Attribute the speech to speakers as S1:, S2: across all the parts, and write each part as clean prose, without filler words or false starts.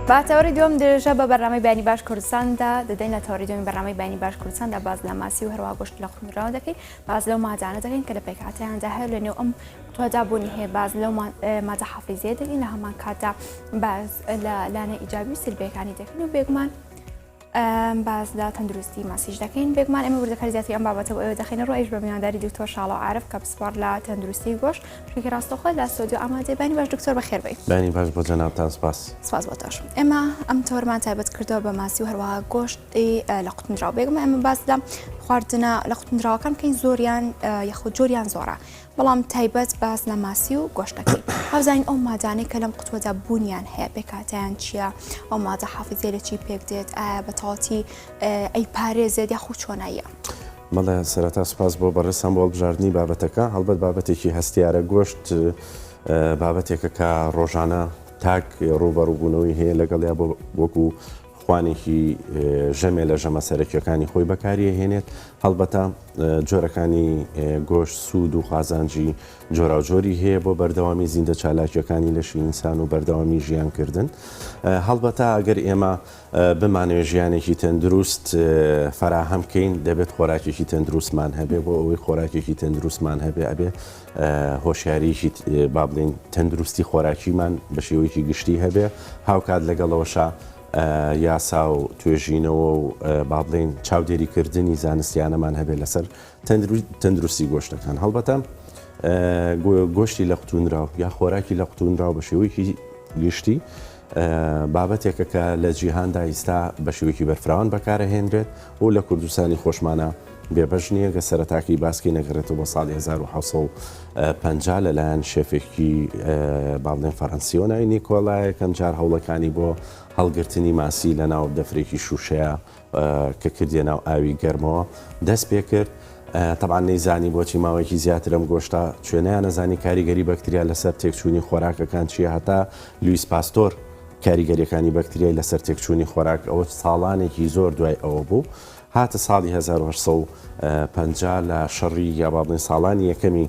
S1: با تەوەری دووەم درێژە بە بەرنامەی بەیانی باش کوردستاندا دەدەین لە تەوەری دووەمی بەرنامەی بەیانی باش کوردستاندا باز لە ماسی و هەروە گۆشت لە قوتنراوە دەکەین باز لەو مادانە دەکەین کە لە پێکهاتەیاندا هەیە لە نێو ئەم تۆدابوونی هەیە باز لەو مادە حافیزیە دەکەین لە هەمان کاتدا باز لە لانە ئیجابی و سلبیەکانی دەکەین و بێگومان باز لە تەندروستی ماسیش دەکەین بێگومان ئێمە وردەکاری زیاتری ئەم بابەتەوە ئێوە دەخینە ڕۆیش بە میوانداری دکتۆر شاڵۆ عارف کە پسپۆر لە تەندروستی گۆشت شوێکی ڕاستەوخۆ لە ستۆدیۆ ئامادەی بەیانی باش دکتۆر بەخێر بێی.
S2: بەیانی باش بۆ جەنابتان سپاس.
S1: سپاس بۆ تۆش. ئێمە ئەم تۆرمان تایبەت کردەوە بە ماسی و هەروەها گۆشتی لە قوتنراو بێگومان ئێمە باز لە خواردنە لە قوتنراوەکان بکەین زۆریان یەخود جۆریان زۆرە بەڵام تایبەت باز لە ماسی و گۆشتەکەی هەوزانین ئەو مادانەی کە لەم قوتوەدا بوونیان هەیە پێکاتیان چییە ئەو مادە حافیزیە لە چی پێک دێت ئایا بە تەواوەتی ئەی پارێزێت یاخود چۆناییە.
S2: بەڵێ سەرەتا سپاس بۆ بەڕێسان بۆ هەڵبژاردننی بابەتەکە هەڵبەت بابەتێکی هەستیارە گۆشت بابەتێکە کە ڕۆژانە تاک ڕوبەڕووبوونەوەی هەیە لەگەڵیا بۆ وەکو خوانێکی ژەمێ لە ژەمە سەرەکیەکانی خۆی بەکاریە هێنێت هەڵبەتە جۆرەکانی گۆشت سوود و خوازانجی جۆراوجۆری هەیە بۆ بەردەوامی زیندە چالاکیەکانی لەشی ئینسان و بەردەوامی ژیانکردن هەڵبەتە ئەگەر ئێمە بمانەوێت ژیانێکی تەندروست فراهەم بکەین دەبێت خۆراکێکی تەندروستمان هەبێ بۆ ئەوەی خۆراکێکی تەندروستمان هەبێ ئەبێ هۆشیاریی با بڵێن تەندروستی خۆراکیمان بە شێوەیەکی گشتی هەبێ هاوکات لەگەڵەوەشە یاسا و توێژینەوە و با بڵێن چاودێریکردنی زانستیانەمان هەبێت لەسەر تەندروستی گۆشتەکان هەڵبەتە گۆشتی لە قوتونراو یا خۆراکی لە قوتونراو بە شێوەیەکی گشتی بابەتێکە کە لە جیهاندا ئیستا بە شێوەیەکی بەرفراوان بەکارەهێنرێت و لە کوردستانی خۆشمانە بێبەش نییە کە سەرەتاکی باسکی نەگەڕێتەوە بۆ ساڵی 1950 لەلایەن شێفێکی باڵێن فەڕەنسیۆنای نیکۆلای یەکەم جار هەوڵەکانی بۆ هەڵگرتنی ماسی لە ناو دەفرێکی شوشەیە کە کردێ ناو ئاوی گەرمەوە دەست پێ کرد تەبان نەیزانی بۆچی ماوەیەکی زیاترم گۆشتا شوێنیان نەزانی کاریگەری بەکتریا لەسەر تێکچوونی خۆراکەکان چیە هەتا لویس پاستۆر کاریگەریەکانی بەکتریای لەسەر تێکچوونی خۆراک ئەوە ساڵانێکی زۆر دوای ئەوە بوو هاتە ساڵی 1950 لە شەڕی یا باڵێن ساڵانی یەکەمی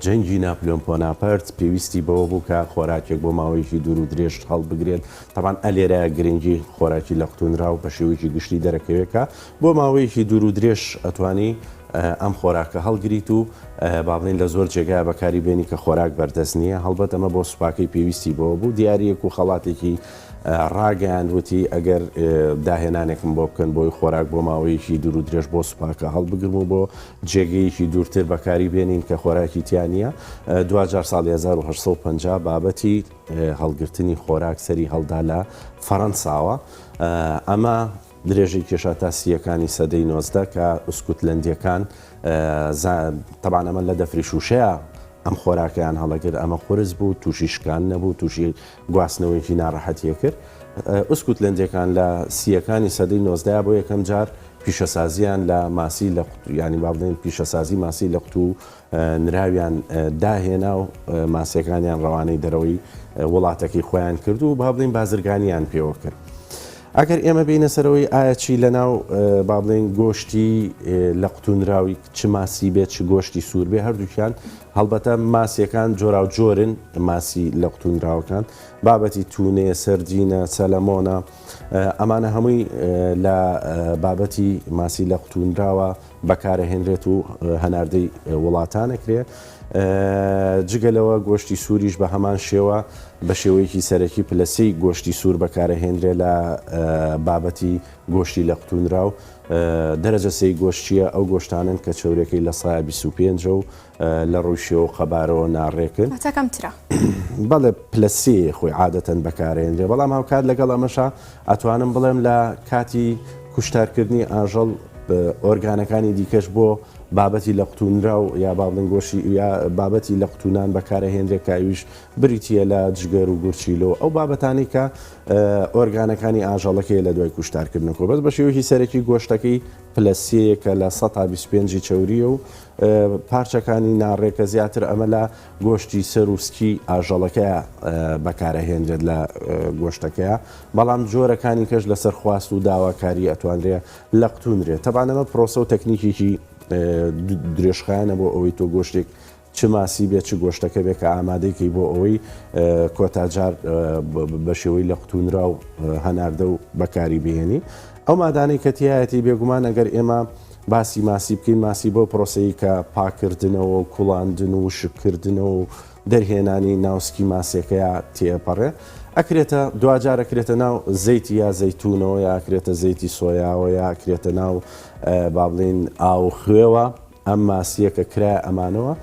S2: جەنگی ناپلیۆن بۆناپارت پێویستی بەوە بوو کە خۆراکێک بۆ ماوەیەکی دوور و درێژ هەڵبگرێت تەبان ئەلێرە گرنگی خۆراکی لە قوتونراو بە شێوەیەکی گشتی دەرەکەوێکە بۆ ماوەیەکی دوور و درێژ ئەتوانی ئەم خۆراکە هەڵگریت و با بڵێن لە زۆر جێگای بەکاری بێنی کە خۆراک بەردەست نییە هەڵبەت ئەمە بۆ سوپاکەی پێویستی بەوە بوو دیارەیەک و خەڵاتێکی ڕاگەیان وتی ئەگەر داهێنانێکم بۆ بکەن بۆی خۆراک بۆ ماوەیەکی دوور و درێژ بۆ سوپاکە هەڵبگرم و بۆ جێگەیەکی دوورتر بەکاری بێنین کە خۆراکی تیانە دوجار ساڵی 1950 بابەتی هەڵگرتنی خۆراک سەری هەڵدا لە فەڕەنساوە ئەمە درێژەی کێشە تاسیەکانی سەدەی 19 کە ئوسکوتلەندیەکان تەبان ئەمە لە دەفری شوشەیە ئەم خۆراکیان هەڵەگر ئەمە قورس بوو تووشی شکان نەبوو تووشی گواستنەوەیکی ناڕەحەتیە کرد ئوسکوتلەندیەکان لە سیەکانی سەدەی 19 بۆ یەکەم جار پیشەسازیان لە ماسی لە ینی با بڵێن پیشەسازی ماسی لە قوت و نراویان داهێنا و ماسیەکانیان ڕەوانەی دەرەوەی وڵاتەکەی خۆیان کرد و با بڵێن بازرگانیان پێوە کرد ئەگەر ئێمە بینە سەرەوەی ئایا چی لەناو با بڵێن گۆشتی لە قوتونراوی چ ماسی بێت چ گۆشتی سوور بێ هەردووکیان هەڵبەتە ماسیەکان جۆرا و جۆرن ماسی لە قوتونراوەکان بابەتی توونێ سەردینە سەلەمۆنە ئەمانە هەمووی لە بابەتی ماسی لە قوتونراوە بەکارەهێنرێت و هەناردەی وڵاتانەکرێ جگەلەوە گۆشتی سووریش بە هەمان شێوە بە شێوەیەکی سەرەکی پلەسەی گۆشتی سوور بەکارەهێنرێ لە بابەتی گۆشتی لە قوتونراو دەرەجە سەی گۆشتیە ئەو گۆشتانن کە چەورەکەی لە سایە 25 و لە ڕووشیەوە و قەبارەوە ناڕێکن بەڵێ پلەسی خۆی عادەتەن بەکارێنرێ بەڵام هاوکات لەگەڵ ئەمەشە ئەتوانم بڵێم لە کاتی کوشتارکردنی ئاژەڵ ئۆرگانەکانی دیکەش بۆ بابەتی لە قوتونراو یا باڵێن گۆشی یا بابەتی لە قوتونان بەکارەهێنرێت کاویش بریتە لە جگەر و گورچیلۆ ئەو بابەتانی کە ئۆرگانەکانی ئاژەڵەکەی لە دوای کوشتارکردنەوە بەس بە شێوەیەکی سەرەکی گۆشتەکەی پلەسیەکە لە 125 چەوریە و پارچەکانی ناڕێکە زیاتر ئەمە لە گۆشتی سەر و سکی ئاژەڵەکەیە بەکارەهێنرێت لە گۆشتەکەیە بەڵام جۆرەکانی کەش لەسەر خواست و داواکاری ئەتوانرێ لە قوتونرێت تەبانەمە پرۆسە و تەکنیکێکی درێژخایانە بۆ ئەوەی تۆ گۆشتێک چ ماسی بێت چ گۆشتەکە بێت کە ئامادەیکەی بۆ ئەوەی کۆتاجار بە شێوەی لە قوتونرا و هەناردە و بەکاری بهێنی ئەو مادانەی کە تایەتی بێگومان ئەگەر ئێمە باسی ماسی بکەین ماسی بۆ پرۆسەیە کە پاکردنەوە و کوڵاندن و شکردنەوە و دەرهێنانی ناوسکی ماسیەکەیە تێپەڕێ ئەکرێتە دوجار ئەکرێتە ناو زەیتی یا زەیتونەوە یاکرێتە زەیتی سۆیاوە یاکرێتە ناو با بڵین ئاو خوێوە ئەم ماسیە کە کرا ئەمانەوە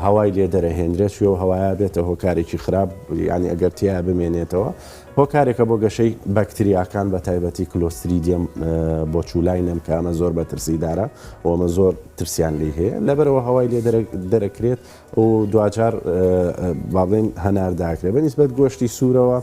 S2: هەوای لێ دەرەهێنرێت و هەوایە بێتە هۆکارێکی خراپ ینی ئەگەر تیا بمێنێتەوە هۆکارێکە بۆ گەشەی بەکتریاکان بە تایبەتی کلۆستریدیەم بۆ چوولای نەمکامە زۆر بە ترسیدارە ئەومە زۆر ترسیان لێ هەیە لەبەرەوە هەوای لێ دەرەکرێت و دوجار باڵێن هەنارداکرێت بەنسبەت گۆشتی سوورەوە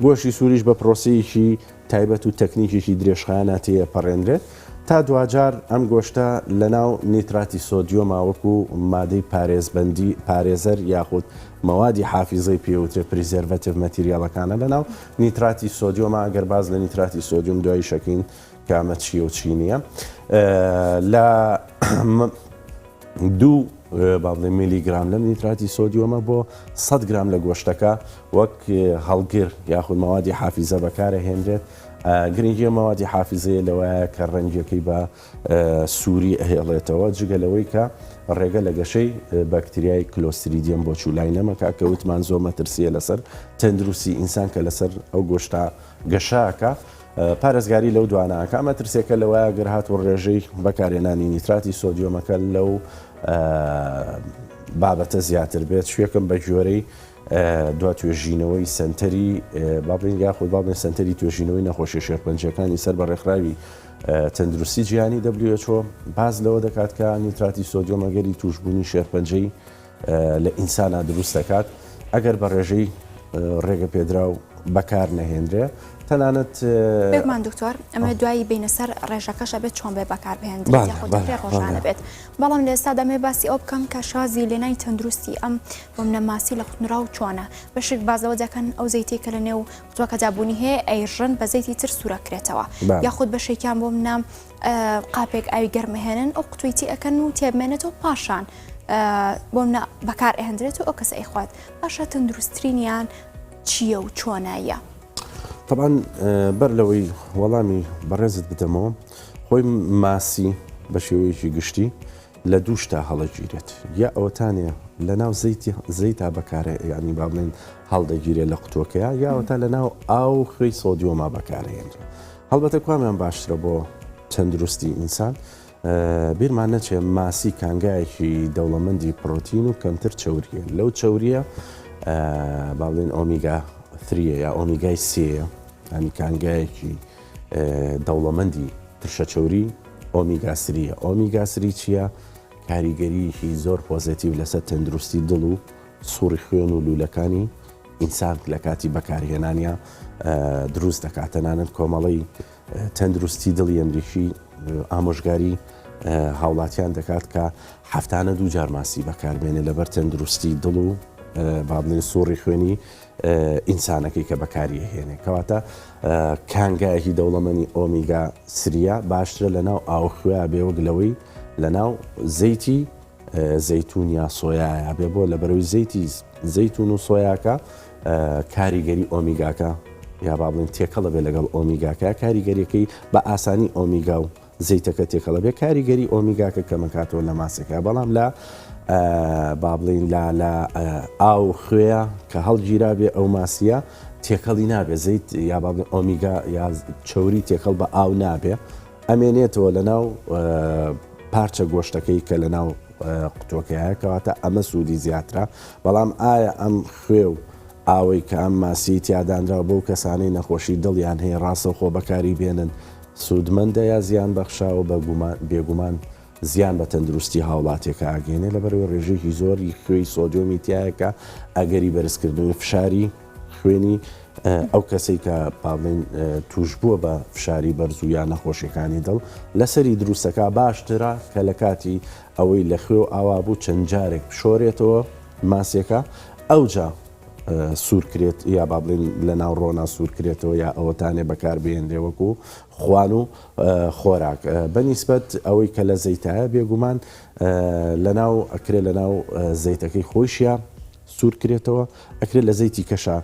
S2: گۆشتی سووریش بە پرۆسەیەکی تایبەت و تەکنیکیشی درێژخانە تێ پەڕێنرێت تا دوجار ئەم گۆشتە لە ناو نیتراتی سۆدیۆما وەکو مادەی پارێزبندی پارێزەر یاخود مەوادی حافیزەی پێوترێت پریزێرڤەتیڤ مەتیریاڵەکانە لە ناو نیتراتی سۆدیۆما ئەگەر باز لە نیتراتی سۆدیۆم دوای شەکەین کامە چیە و چی نییە لە 2 باڵێ میلیگرام لەم نیتراتی سۆدیۆمە بۆ 100 گرام لە گۆشتەکە وەک هەڵگر یاخود مەوادی حافیزە بەکارە هێنرێت گرنگی مەوادی حافیزەیە لەوەیە کە ڕەنگەکەی بە سووری ئەهێڵێتەوە جگەلەوەی کە ڕێگە لە گەشەی بەکتریای کلۆستریدیەم بۆ چوولای نەمەکە کە وتمان زۆر مەترسیە لەسەر تەندروستی ئینسان کە لەسەر ئەو گۆشتا گەشاکە پارێزگاری لەو دوانەکە مەترسێکە لەوەیە گەر هات و ڕێژەی بەکارێنانی نیتراتی سۆدیۆمەکە لەو بابەتە زیاتر بێت شوێکم بە ژۆرەی دو توێژینەوەی سنتەری باڵین یاخود باڵێن سنتەری توێژینەوەی نەخۆشی شێرپەنجەکانی سەر بە ڕێکخراوی تەندروستی جیهانی WHO باز لەوە دەکات کە نیتراتی سۆدیۆم ئەگەری توشبوونی شێرپەنجەی لە ئینسانە دروست دەکات ئەگەر بە ڕێژەی ڕێگە پێدرا و بەکار نەهێنرێ تەنانەت
S1: بێگومان دکتۆر ئەمە دوایی بینە سەر ڕێژەکەشە بێت چۆن بێ بەکار بهێنرێت یاخود ڕۆژانە بێت بەڵام لە ئێستا دەمێ باسی ئەو بکەم کە شازی لێنای تەندروستی ئەم بۆمنە ماسی لە قوتنرا و چۆنە بەشێک بازەوە دەکەن ئەو زەیتی کە لە نێو قوتووەکە جابوونی هەیە ئەیژن بە زەیتی تر سوورەکرێتەوە یاخود بەشێکیان بۆ منە قاپێک ئاوی گەرمەهێنن ئەو قوتویتی ئەەکەن و تێبمێنێتەوە پاشان بۆ منە بەکار ئەهێنرێت و ئەو کەس ئەیخوات باشە تەندروستترینیان چییە و چۆنایە؟
S2: طبعا بەر لەوەی وەڵامی بەڕێزت بدەمەوە خۆی ماسی بە شێوەیەکی گشتی لە دووشتا هەڵەگیرێت یا ئەوەتانێ لە ناو زەیتا بەکارە ینی با بڵێن هەڵدەگیرێت لە قوتووەکەیە یاوەتا لە ناو ئاو خوێی سۆدیۆما بەکارهێنرێت هەڵبەتە کووامیان باشترە بۆ تەندروستی ئینسان بیرمان نەچێ ماسی کانگایەکی دەوڵەمەندی پرۆتین و کەمتر چەوریە لەو چەوریە با بڵێن ئۆمیگا 3 یا ئۆمیگای سێە ئەنی کانگایەکی دەوڵەمەندی ترشەچەوری ئۆمیگاسریە ئۆمیگاسری چییە؟ کاریگەریەکی زۆر پۆزیتیڤ لەسەر تەندروستی دڵ و سووری خوێن و لولەکانی ئینسان لە کاتی بەکارهێنانیە دروست دەکات تەنانەت کۆمەڵی تەندروستی دڵی ئەمریکی ئامۆژگاری هاوڵاتیان دەکات کە هەفتانە 2 جار ماسی بەکاربێنێ لەبەر تەندروستی دڵ و با بڵێن سووری خوێنی ئینسانەکەی کە بەکاری هێنێ کەواتە کانگایەکی دەوڵەمەنی ئۆمیگا سریە باشترە لە ناو ئاوخوێ بێوەک لەوەی لە ناو زەیتی زەیتون یا سۆیاە بێ بۆ لە بەرەوەی زەیتی زەیتون و سۆیاکە کاریگەری ئۆمیگاکە یا با بڵێن تێکەڵە بێ لەگەڵ ئۆمیگاکە کاریگەریەکەی بە ئاسانی ئۆمیگا و زەیتەکە تێکەڵە بێ کاریگەری ئۆمیگاکە کەمەکاتەوە لە ماسێکە بەڵام لە با بڵین لە ئاو خوێە کە هەڵگیرا بێ ئەو ماسیە تێکەڵی نابێ زەیت یا با بڵێن ئۆمیگا یا چەوری تێکەڵ بە ئاو نابێ ئەمێنێتەوە لە ناو پارچە گۆشتەکەی کە لە ناو قوتووەکەیە کەواتە ئەمە سوودی زیاترە بەڵام ئایا ئەم خوێ و ئاوەی کە ئەم ماسی تیادانرا بۆ کەسانەی نەخۆشی دڵیان هەیە ڕاستە خۆ بەکاری بێنن سوودمەندە یا زیان بەخشاوە بێگومان زیان بە تەندروستی هاوڵاتێکە ئاگەێنێ لەبەرەوەی ڕێژێکی زۆری خوێی سۆدیۆمی تایەکە ئەگەری بەرزکردنی فشاری خوێنی ئەو کەسەی کە پاڵێن توش بووە بە فشاری بەرز و یان نەخۆشیەکانی دڵ لەسەری دروستەکە باشترە کە لە کاتی ئەوەی لە خوێ و ئاوا بوو چەند جارێک بشۆرێتەوە ماسیەکە ئەوجا سوورکرێت یا با بڵێن لە ناو ڕۆنا سوورکرێتەوە یا ئەوەتانێ بەکاربێنرێ وەکو خوان و خۆراک بەنیسبەت ئەوەی کە لە زەیتایە بێگومان ئەکرێت لە ناو زەیتەکەی خۆشیە سوورکرێتەوە ئەکرێت لە زەیتی کەشە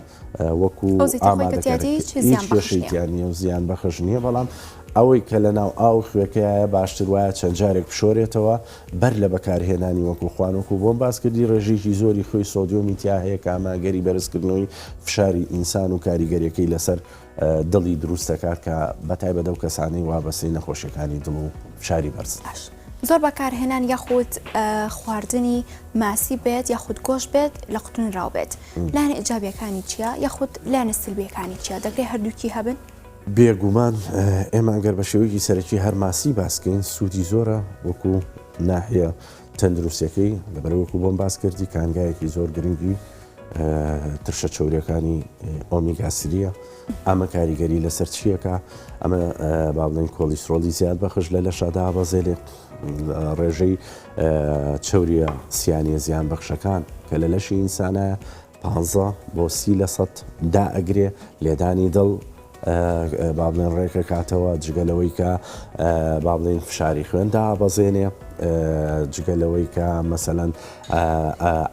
S2: وەکو ئامادەکەشیتیانە و زیان بەخش نییە بەڵام ئەوەی کە لە ناو ئاو خوێکەیە باشتر وایە چەند جارێک بشۆرێتەوە بەر لە بەکارهێنانی وەکو خوانوەکو بۆم باسکردی ڕێژێکی زۆری خۆی سۆدیۆمی تیا هەیە کە ئاماگەری بەرزکردنەوەی فشاری ئینسان و کاریگەریەکەی لەسەر دڵی دروست دەکات کە بەتایبەت ئەو کەسانەی وابەستەی نەخۆشیەکانی دڵ و فشاری بەرز
S1: زۆر بەکارهێنان یاخود خواردنی ماسی بێت یاخود گۆشت بێت لە قوتونراو بێت لانە ئیجابیەکانی چییە یاخود لانە سلبیەکانی چییە دەکرێت هەردووکی هەبن؟
S2: بێگومان ئێمە ئەگەر بە شێوەیەکی سەرەکی هەر ماسی باسکەین سوودی زۆرە وەکو ناحیە تەندروستیەکەی لەبەر وەکو بۆم باس کردی کانگایەکی زۆر گرنگی ترشە چۆریەکانی ئۆمیگاسریە ئەمە کاریگەری لەسەر چیەکە ئەمە با بڵێن کۆلیسترۆلی زیاد بەخش لە لەشەدا بەزێلێت ڕێژەی چوریە سیانیە زیان بەخشەکان کە لە لەشی ئینسانە 15 بۆ 30% دائەگرێ لێدانی دڵ با بڵێن ڕێکە کاتەوە جگەلەوەی کە با بڵێن فشاری خوێندا بەزێنێ جگەلەوەی کە مەسەلەن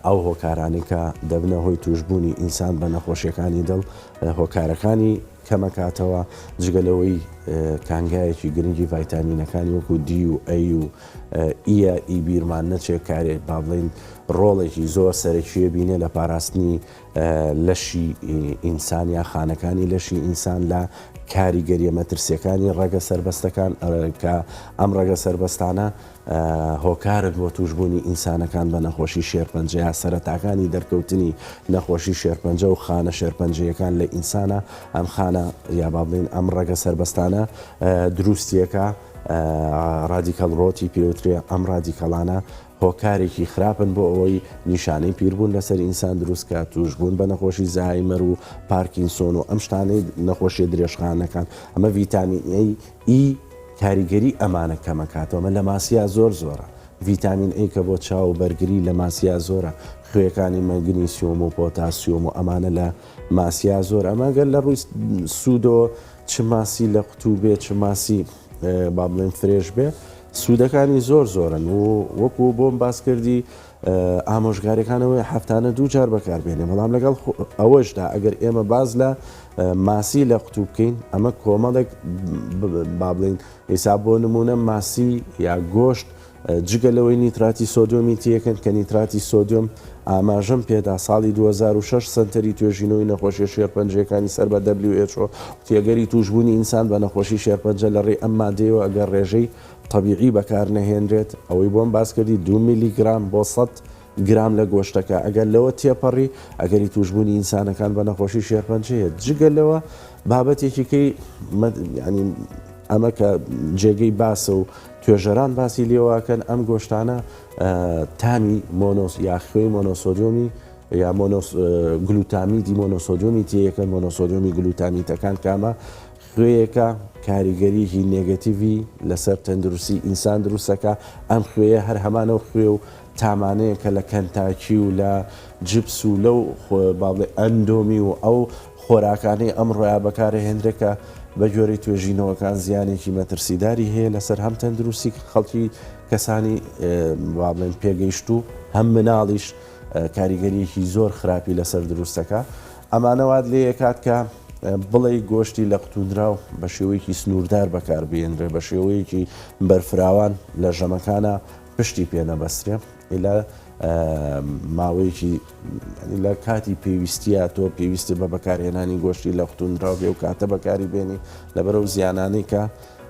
S2: ئەو هۆکارانی کە دەبنە هۆی توشببوونی ئینسان بە نەخۆشیەکانی دڵ هۆکارەکانی کەمەکاتەوە جگەلەوەی کانگایەکی گرنگی ڤایتامینەکانی وەکو دی و ئەی و ئیە ئیبیرمان نەچێت کارێک با بڵێن ڕۆڵێکی زۆر سەرەکیە بینێ لە پاراستنی لەشی ئینسان یا خانەکانی لەشی ئینسان لە کاریگەریە مەترسیەکانی ڕێگە سەربەستەکان کە ئەم ڕێگە سەربەستانە هۆکارت بۆ توشببوونی ئینسانەکان بە نەخۆشی شێرپەنجە یا سەرەتاکانی دەرکەوتنی نەخۆشی شێرپەنجە و خانە شێرپەنجەیەکان لە ئینسانە ئەم خانە یا با بڵێن ئەم ڕێگە سەربەستانە دروستیەکە رادیکەڵ ڕۆتی پێوترێ ئەم رادیکەڵانە هۆکارێکی خراپن بۆ ئەوەی نیشانەی پیربوون لەسەر ئینسان دروستکە توشببوون بە نەخۆشی زایمەر و پارکینسۆن و ئەم شتانەی نەخۆشیە درێژخانەکان ئەمە ڤیتامین ئی کاریگەری ئەمانە کەمەکاتەوە لە ماسیە زۆر زۆرە ڤیتامین ئەی کە بۆ چاو بەرگری لە ماسیە زۆرە خوێەکانی مەگنیسیۆم و پۆتاسیۆم و ئەمانە لە ماسیە زۆر ئەمەگەر لە ڕووی سوودۆ چ ماسی لە قوتوو بێ چ ماسی با بڵێن فرێش بێ سوودەکانی زۆر زۆرن و وەکو بۆم باس کردی ئامۆژگاریەکانەوەی هەفتانە 2 جار بەکاربێنێ بەڵام لەگەڵ ئەوەشدا ئەگەر ئێمە باز لە ماسی لە قوتوو بکەین ئەمە کۆمەڵێک با بڵێن حیساب بۆ نمونە ماسی یا گۆشت جگەلەوەی نیتراتی سۆدیۆمی تیەکەن کە نیتراتی سۆدیۆم ئاماژەم پێدا ساڵی 2006 سنتەری توێژینەوەی نەخۆشی شێرپەنجەکانی سەر بە WHO تێگەری توشببوونی ئینسان بە نەخۆشی شێرپەنجە لە ڕێ ئەم مادەیەوە ئەگەر ڕێژەی طبیعی بەکار نەهێنرێت ئەوەی بۆم باس کردی 2 میلیگرام بۆ 100 گرام لە گۆشتەکە ئەگەر لەوە تێپەڕی ئەگەری توشببوونی ئینسانەکان بە نەخۆشی شێرپەنجەیە جگەلەوە بابەتێکیکەی ینی ئەمە کە جێگەی باسە و توێژەران باسی لێواکەن ئەم گۆشتانە تامی مۆنۆس یا خوێی مۆنۆسۆدیۆمی یا گلوتامیدی مۆنۆسۆدیۆمی تیەکەن مۆنۆسۆدیۆمی گلوتامیتەکان کامە خوێیەکە کاریگەریی نێگەتیڤی لەسەر تەندروستی ئینسان دروستەکە ئەم خوێیە هەر هەمانە خوێ و تامانەیە کە لە کەنتاکی و لە جپس و لەو باڵێ ئەندۆمی و ئەو خۆراکانەی ئەم ڕۆیا بەکارهێنرێکە بە گوێرەی توێژینەوەکان زیانێکی مەترسیداری هەیە لەسەر هەم تەندروستی خەڵکی کەسانی بڵێن پێگەیشت و هەم مناڵیش کاریگەریەکی زۆر خراپی لەسەر دروستەکە ئەمانەوات لێ کات کە بڵێ گۆشتی لە قوتوندراو بە شێوەیەکی سنووردار بەکاربێنرێ بە شێوەیەکی بەرفراوان لە ژەمەکانە پشتی پێنەبەسترێ لە ماوەیەکی لە کاتی پێویستیە تۆ پێویستی بە بەکارهێنانی گۆشتی لە قوتوندراو بێ و کاتە بەکاری بێنی لەبەرەو زیانانەی کە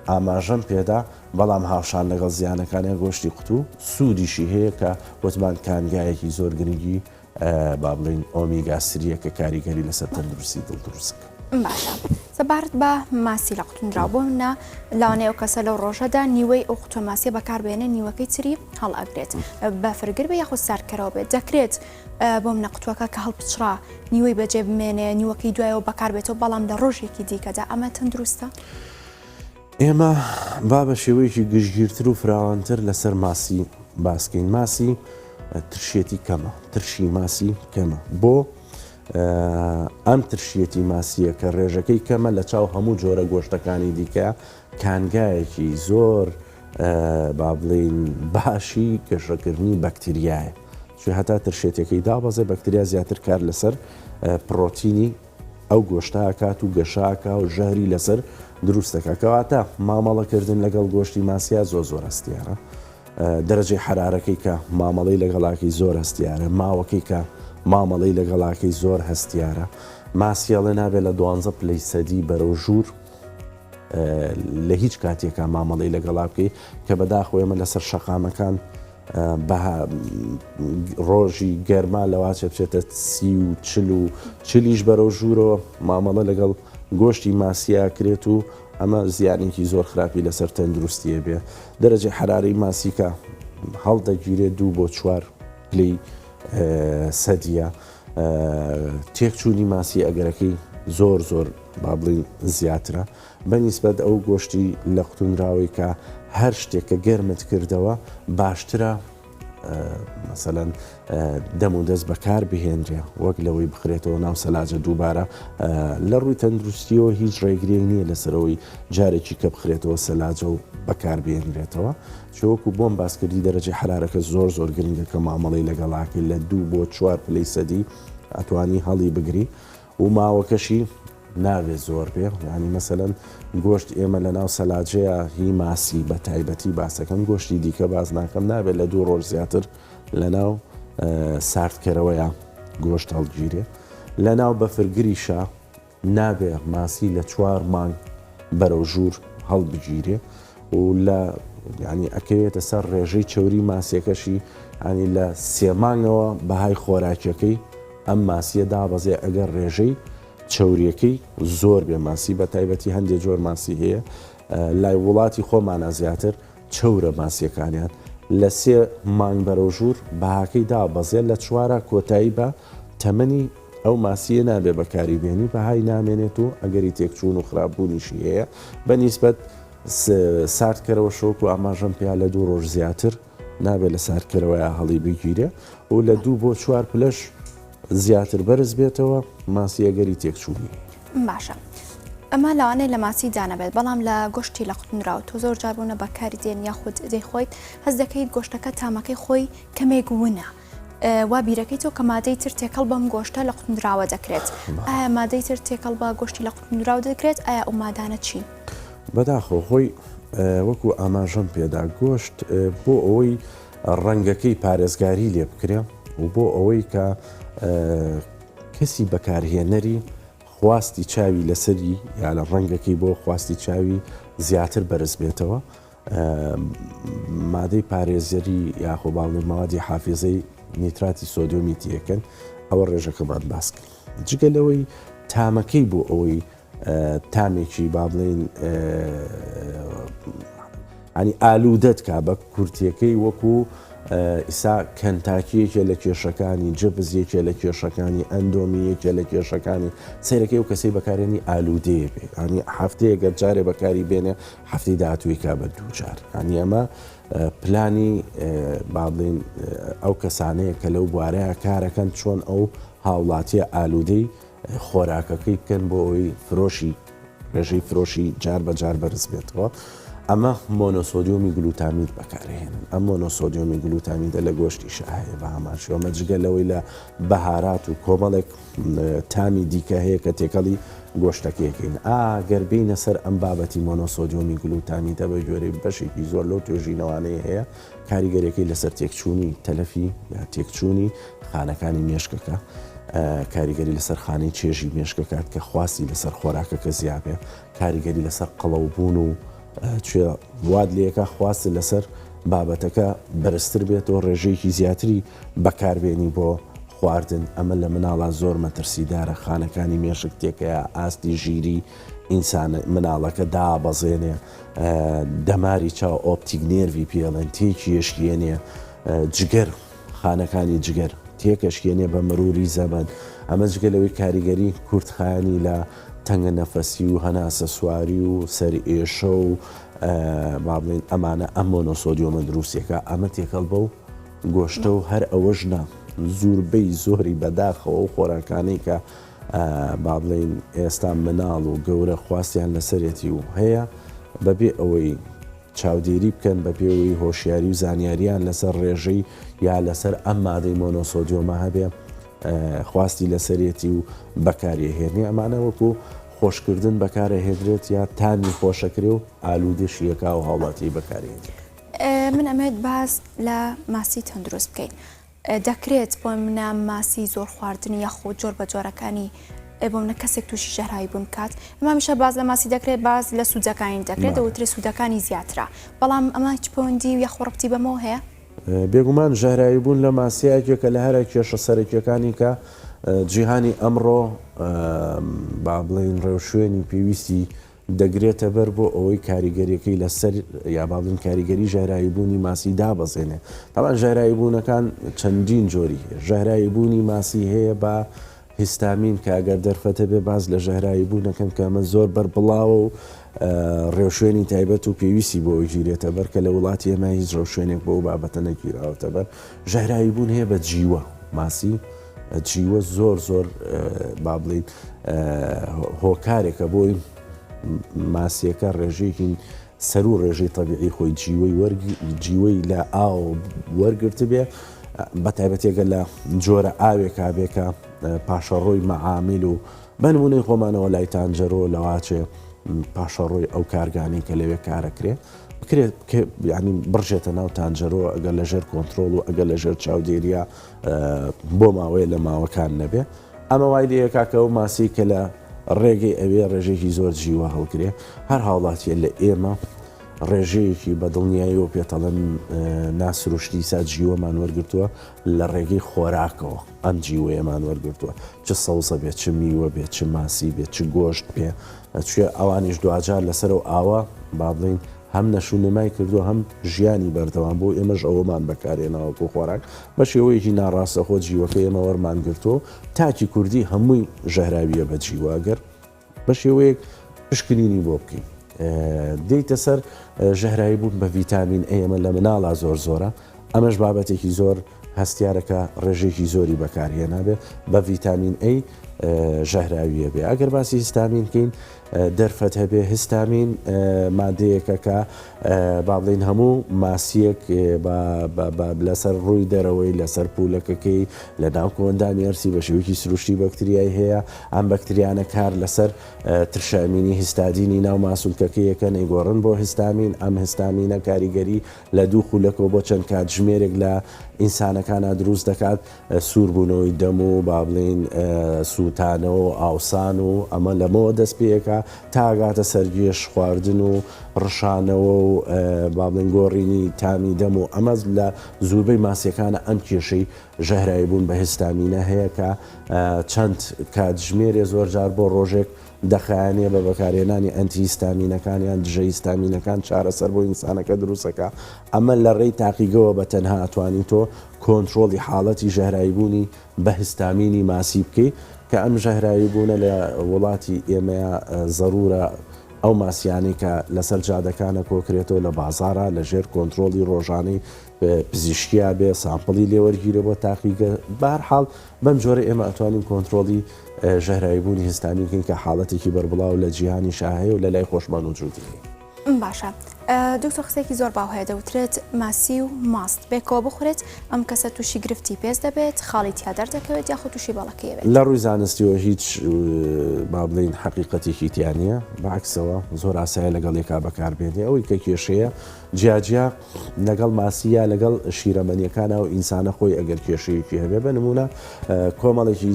S2: ئاماژەم پێدا بەڵام هاوشان لەگەڵ زیانەکانی گۆشتی قوتوو سوودیشی هەیە کە وتمان کانگایەکی زۆر گرنگی با بڵین ئۆمیگاسریە کە کاریگەری لەسەر تەندروستی دڵ دروستکە.
S1: باشە سەبارەت بە ماسی لە قوتوندراو بۆ منە لاوانەیە کەسە لەو ڕۆژەدا نیوەی ئەو قوتۆ ماسیە بەکاربێنێ نیوەکەی تری هەڵ ئەگرێت بە فرگر بە یاخود ساردکەرەوە بێت دەکرێت بۆ منە قوتوەکە کە هەڵبچرا نیوەی بەجێ بمێنێ نیوەکەی دوایەوە بەکاربێتەوە بەڵام لە ڕۆژێکی دیکەدا ئەمە تەندروستە؟
S2: ئێمە با بە شێوەیەکی گشتگیرتر و فراوانتر لەسەر ماسی باسکەین. ماسی ترشێتی کەمە، ترشی ماسی کەمە بۆ ئەم ترشیەتی ماسیە کە ڕێژەکەی کەمە لە چاو هەموو جۆرە گۆشتەکانی دیکە کانگایەکی زۆر با بڵین باشی گەشەکردنی بەکتریایە چون هەتا ترشێتەکەی دابەزێ بەکتریا زیاتر کار لەسەر پرۆتینی ئەو گۆشتاکات و گەشاکە و ژەهری لەسەر دروستەکە کەواتە مامەڵەکردن لەگەڵ گۆشتی ماسیە زۆر هەستیارە دەرەجەی حرارەکەی کە مامەڵەی لەگەڵاکی زۆر هەستیارە ماوەکەی کە مامەڵەی لەگەڵاکەی زۆر هەستیارە ماسیەڵێ نابێت لە 12 پلەی سەدی بەرەو ژوور لە هیچ کاتێکە مامەڵەی لەگەڵا بکەی کە بەداخۆی ئەمە لەسەر شەقامەکان ڕۆژی گەرما لەواچە بچێتە 40 بەرەو ژوورەوە مامەڵە لەگەڵ گۆشتی ماسیە کرێت و ئەمە زیانێکی زۆر خراپی لەسەر تەندروستیە بێ دەرەجەی حرارەی ماسیکە هەڵدەگیرێت 2 بۆ 4 پلەی سەدیە تێکچوونی ماسی ئەگەرەکەی زۆر با بڵین زیاترە بەنیسبەت ئەو گۆشتی لە قوتونراوی کە هەر شتێکە گەرمت کردەوە باشترە مەسەلەن دەم و دەست بەکار بهێنرێ وەک لەوەی بخرێتەوە ناو سەلاجە دووبارە لە ڕووی تەندروستیەوە هیچ ڕێگرێک نییە لەسەرەوەی جارێکی کە بخرێتەوە سەلاجە و بەکار بهێنرێتەوە چۆوەکو بۆم باسکردی دەرەجەی حرارەکە زۆر گرنگە کە مامەڵەی لەگەڵاکەی لە 2 بۆ 4 پلەی سەدی ئەتوانی هەڵی بگری و ماوەکەشی ناوێت زۆر بێ ینی مەسەلەن گۆشت ئێمە لە ناو سەلاجەیە هی ماسی بە تایبەتی باسەکەم گۆشتی دیکە باز ناکەم نابێت لە 2 ڕۆژ زیاتر لە ناو ساردکەرەوەیە گۆشت هەڵگیرێ لە ناو بەفرگریشە نابێ ماسی لە 4 مانگ بەرەو ژوور هەڵبگیرێ و لە ینی ئەکەوێتە سەر ڕێژەی چەوری ماسیەکەشی ینی لە 3 مانگەوە بەهای خۆراکیەکەی ئەم ماسیە دابەزێ ئەگەر ڕێژەی چەوریەکەی زۆر بێ ماسی بە تایبەتی هەندێک جۆر ماسی هەیە لای وڵاتی خۆمانە زیاتر چەورە ماسیەکانیان لە 3 مانگ بەرەو ژوور بەهاکەی دابەزێت لە 4 کۆتایی بە تەمەنی ئەو ماسیە نابێ بەکاری بێنی بەهای نامێنێت و ئەگەری تێکچوون و خراپبوونیشی هەیە بەنیسبەت ساردکەرەوە شۆک و ئاماژەم پێیا لە 2 ڕۆژ زیاتر نابێت لە ساردکەرەوەیە هەڵی بگیرێ و لە 2 بۆ 4 پلەش زیاتر بەرز بێتەوە ماسیەگەری تێکچوونی
S1: باشە ئەمە لەوانەیە لە ماسی دانەبێت بەڵام لە گۆشتی لە قوتنراوە تۆ زۆر جاربوونە بەکاری دێن یاخود دەیخۆیت هەست دەکەیت گۆشتەکە تامەکەی خۆی کەمێک ونە وا بیرەکەی تۆ کە مادەی تر تێکەڵ بەم گۆشتە لە قوتنراوە دەکرێت ئایا مادەی تر تێکەڵ بە گۆشتی لە قوتنراوە دەکرێت ئایا ئەو مادانە چین
S2: بەداخۆ خۆی وەکو ئاماژەم پێدا گۆشت بۆ ئەوەی ڕەنگەکەی پارێزگاری لێ بکرێ و بۆ ئەوەی کە کەسی بەکارهێنەری خواستی چاوی لەسەری یا لە ڕەنگەکەی بۆ خواستی چاوی زیاتر بەرز بێتەوە مادەی پارێزەری یاخۆ باڵێ ماوادی حافظەی نیتراتی سۆدیۆمی تیەکەن ئەوە ڕێژەکەمان باس کرد جگە لەوەی تامەکەی بۆ ئەوەی تامێکی با بڵێن ینی ئالوودەت کا بە کورتیەکەی وەکو ئیسا کەنتاکیەکێ لە کێشەکانی جبزیەکێ لە کێشەکانی ئەندۆمیەکێ لە کێشەکانی سیرەکەی و کەسەی بەکارێنی ئالوودەیە بێ ینی هەفتەیە گەر جارێ بەکاری بێنێ هەفتەی داهاتووی کا بە 2 جار ینی ئەمە پلانی با بڵێن ئەو کەسانەیە کە لەو بوارەیە کارەکەن چۆن ئەو هاوڵاتیە ئالوودەی خۆراکەکەی بکەن بۆ ئەوی فرۆشی ڕێژەی فرۆشی جار بە جار بەرز بێتەوە ئەمە مۆنۆسۆدیۆمی گلوتامید بەکارهێنن ئەم مۆنۆسۆدیۆمی گلوتامیدە لە گۆشتی شایە بە هەماشەوە مەجگە لەوەی لە بەهارات و کۆمەڵێک تامی دیکە هەیە کە تێکەڵی گۆشتەکەیەکەین ئاگەر بینە سەر ئەم بابەتی مۆنۆسۆدیۆمی گلوتامیدە بە گوێرەی بەشێکی زۆر لەو توێژینەوانەیە هەیە کاریگەرەکەی لەسەر تێکچوونی تەلەفی یا تێکچوونی خانەکانی مێشکەکە کاریگەری لەسەر خانەی چێژی مێشکەکات کە خواستی لەسەر خۆراکەکە زیابێ کاریگەری لەسەر قەڵەوبوون و کوێ واد لەکە خواست لەسەر بابەتەکە بەرزتر بێتەوە ڕێژەیەکی زیاتری بەکاربێنی بۆ خواردن ئەمە لە مناڵە زۆر مەترسیدارە خانەکانی مێشک تێکەیە ئاستی ژیری ئینسان مناڵەکە دابەزێنێ دەماری چاو ئۆپتیک نێروی پێڵێن تێکی یشکێنێ جگەر خانەکانی جگەر تێکەشکێنێ بە مەروری زەمن ئەمە جگە لەوەی کاریگەری کورتخانی لە تەنگە نەفەسی و هەناسە سواری و سەر ئێشە و با بڵێن ئەمانە ئەم مۆنۆسۆدیۆمە دروستێکە ئەمە تێکەڵ بە و گۆشتە و هەر ئەوەش نا زۆربەی زۆری بەداخەوە و خۆراکانەی کە با بڵێن ئێستا مناڵ و گەورە خواستیان لەسەرێتی و هەیە بەبێ ئەوەی چاودێری بکەن بەپێوەی هۆشیاری و زانیاریان لەسەر ڕێژەی یا لەسەر ئەم مادەی مۆنۆسۆدیۆمە هەبێ خواستی لەسەرێتی و بەکارێهێنی ئەمانە وەکو خۆشکردن بەکارەهێدرێت یا تامی خۆشەکرێ و ئالوودێشیەکە و هاوڵاتی بەکارێنێت.
S1: من ئەمێت باز لە ماسی تەندروست بکەین. دەکرێت بۆ منە ماسی زۆر خواردنی یاخۆ جۆر بە جۆرەکانی بۆ منە کەسێک تووشی ژەرایی بوون کات ئەمامیشە باز لە ماسی دەکرێت باز لە سوودەکانی دەکرێت دەوترێت سوودەکانی زیاترا بەڵام ئەمە هیچ پەیوەندی و یاخۆڕەتی بەمەوە هەیە؟
S2: بێگومان ژەهرایی بوون لە ماسیایەکێکە لە هەرە کێشە سەرەکیەکانی کە جیهانی ئەمڕۆ با بڵێن ڕێوشوێنی پێویستی دەگرێتە بەر بۆ ئەوەی کاریگەریەکەی لەسەر یا باڵین کاریگەری ژەهرایی بوونی ماسی دابەزێنێ. تاوان ژەهرایی بوونەکان چەندین جۆری ژەهرایی بوونی ماسی هەیە بە هیستامین کە ئەگەر دەرفەتە بێ باز لە ژەهرایی بوونەکەم کە ئەمە زۆر بەربڵاوە و ڕێوشوێنی تایبەت و پێویستی بۆ گیرێتە بەر کە لە وڵاتی ئێمە هیچ ڕێوشوێنێک بۆ بابەتە نەگیراوەتە بەر. ژەهرایی بوون هەیە بە جیوە ماسی جیوە زۆر زۆر با بڵین هۆکارێکە بۆی ماسیەکە ڕێژەیەکی سەر و ڕێژەی تەبیعی خۆی جیوەی لە ئاو وەرگرت بێ بە تایبەتێکە لە جۆرە ئاوێکا بێکە پاشەڕۆی مەعامل و بەنمونەی خۆمانەوە لای تانجەرۆ لەواچێ پاشەڕۆی ئەو کارگانی کە لەوێ کارەکرێ بکرێت ینی بڕژێتە ناو تانجەرۆ ئەگەر لە ژێر کۆنتترۆل و ئەگەر لە ژێر چاودێریە بۆ ماوەیە لە ماوەکان نەبێ. ئەمە وای لەیەکاکە و ماسی کە لە ڕێگەی ئەوێ ڕێژێکی زۆر جیوە هەڵگرێ هەر هاوڵاتیە لە ئێمە ڕێژەیەکی بە دڵنیایی و پێتەڵەن ناسروشتی سا جیوەمان وەرگرتووە لە ڕێگەی خۆراکەوە ئەم جیوەیەمان وەرگرتووە چ سەوزە بێت چ میوە بێت چ ماسی بێت چ گۆشت پێ توێ ئەوانیش دوجار لەسەر و ئاوە با بڵین هەم نەشونەمای کردو هەم ژیانی بەردەوام بۆ ئێمەش ئەوەمان بەکارێناوەکو خۆراک بە شێوەیەکی ناڕاستە خۆ جیوەکە ئێمە وەرمان گرتۆ تاکی کوردی هەمووی ژەهراویە بە جیواگەر بە شێوەیەک پشکنینی بۆ بکەین. دەیتە سەر ژەهرایی بوون بە ڤیتامین ئێمە لە مناڵا زۆر زۆرە ئەمەش بابەتێکی زۆر هەستیارەکە ڕێژێکی زۆری بەکارهێنابێ بە ڤیتامین ئەی ژەهراویە بێ. ئەگەر باسی هیستامین بکەین دەرفەت هەبێ هیستامین مادەیەکە کە با بڵین هەموو ماسیەک لەسەر ڕووی دەرەوەی لەسەر پولەکەکەی لە ناو کۆندانی ئەرسی بە شێوەیەکی سروشتی بەکتریای هەیە ئەم بەکتریانە کار لەسەر ترشامینی هیستادینی ناو ماسوولکەکەیەکە نەیگۆڕن بۆ هیستامین ئەم هیستامینە کاریگەری لە دوو خولەکەەوە بۆ چەند کاتژمێرێک لە ئینسانەکانە دروست دەکات سووربوونەوەی دەم و با بڵین سووتانەوە ئاوسان و ئەمە لەمەوە دەست پێەکە تاگاتە سەرگێش خواردن و ڕشانەوە و با بڵین گۆڕینی تامی دەم و ئەمە لە زووبەی ماسیەکانە ئەم کێشەی ژەهرایی بوون بە هیستامینە هەیە کە چەند کاتژمێرێ زۆر جار بۆ ڕۆژێک دەخایانێ بە بەکارێنانی ئەنتیهیستامینەکانیان دژە هیستامینەکان چارەسەر بۆ ئینسانەکە دروستەکە. ئەمە لە ڕێی تاقیگەوە بە تەنها ئەتوانی تۆ کۆنتترۆلی حاڵەتی ژەهرایی بوونی بە هیستامینی ماسی بکەی کە ئەم ژەهرایی بوونە لە وڵاتی ئێمەیە زەرورە ئەو ماسیانی کە لەسەر جادەکانە کۆکرێتەوە لە بازارە لە ژێر کۆنتترۆلی ڕۆژانەی پزیشکیا بێ سامپڵی لێوەرگیرە بۆ تاقیگە بەهەرحاڵ بەم جۆرە ئێمە ئەتوانین کۆنتترۆلی ژەهرایی بوونی هیستامین بکەین کە حاڵەتێکی بەربڵاو لە جیهانی شاهەیە و لە لای خۆشمان وجودی.
S1: باشە دکتۆر قسێکی زۆر باوهەیە دەوترێت ماسی و ماست بێکەوە بخورێت ئەم کەسە تووشی گرفتی پێز دەبێت خاڵی تیا دەردەکەوێت یاخۆ تووشی بەڵەکەیەوێت.
S2: لە ڕووی زانستیەوە هیچ با بڵین حەقیقەتێکی تیانە بەعکسەوە زۆر ئاسایە لەگەڵ یەکا بەکاربێنێ ئەوەی کە کێشەیە جیاجیا لەگەڵ ماسیە لەگەڵ شیرەمەنیەکانە و ئینسانە خۆی ئەگەر کێشەیەکی هەبێ بە نمونە کۆمەڵێکی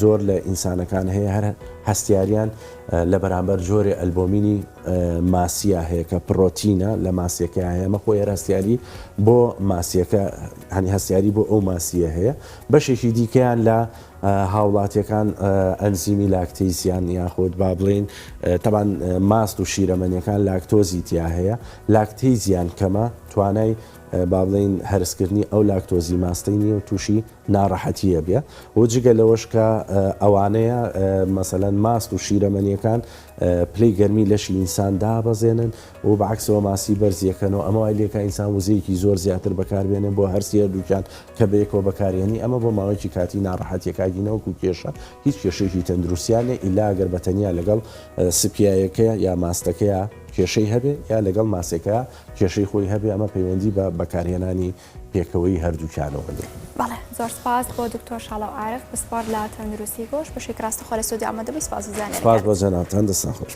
S2: زۆر لە ئینسانەکان هەیە هەر هەستیاریان لە بەرامبەر جۆرێ ئەلبۆمینی ماسیە هەیە کە پرۆتینە لە ماسیەکە هەیەمە خۆی هەستیاری بۆ ماسیەکە هەنی هەستیاری بۆ ئەو ماسیە هەیە بەشێکی دیکەیان لە هاوڵاتیەکان ئەنزیمی لاکتیزیان یاخود با بڵین تەبان ماست و شیرەمەنیەکان لاکتۆزی تیا هەیە لاکتیزیان کەمە توانای با بڵین هەرسکردنی ئەو لاکتۆزی ماستەی نیە و تووشی ناڕەحەتیە بێ و جگە لەوەش کە ئەوانەیە مەسەلەن ماست و شیرەمەنیەکان پلەی گەرمی لەشی ئینسان دابەزێنن و بەعکسەوە ماسی بەرزیەکەنەوە ئەمە لێکە ئینسان وزەیەکی زۆر زیاتر بەکاربێنێن بۆ هەرسی هەردووکیان کە بەیەکەوە بەکارێنی ئەمە بۆ ماوەیەکی کاتی ناڕەحەتیەکگینەوەکو کێشە هیچ کێشەیەکی تەندروستیانێ ئیلا ئەگەر بەتەنیا لەگەڵ سپایەکەیە یا ماستەکەیە کێشەی هەبێ یا لەگەڵ ماسێکە کێشەی خۆی هەبێ ئەمە پەیوەندی بە بەکارهێنانی پێکەوەی هەردووکیانەوە دێ.
S1: بەڵێ زۆر سپاس بۆ دکتۆر شاڵاو عارف بسپار لە تەندروستی گۆش بەشێک ڕاستەخۆ لە سۆدی ئامادەبووی سپاس و زانێ
S2: سپاس بۆ جەنابتان دەستان خۆش.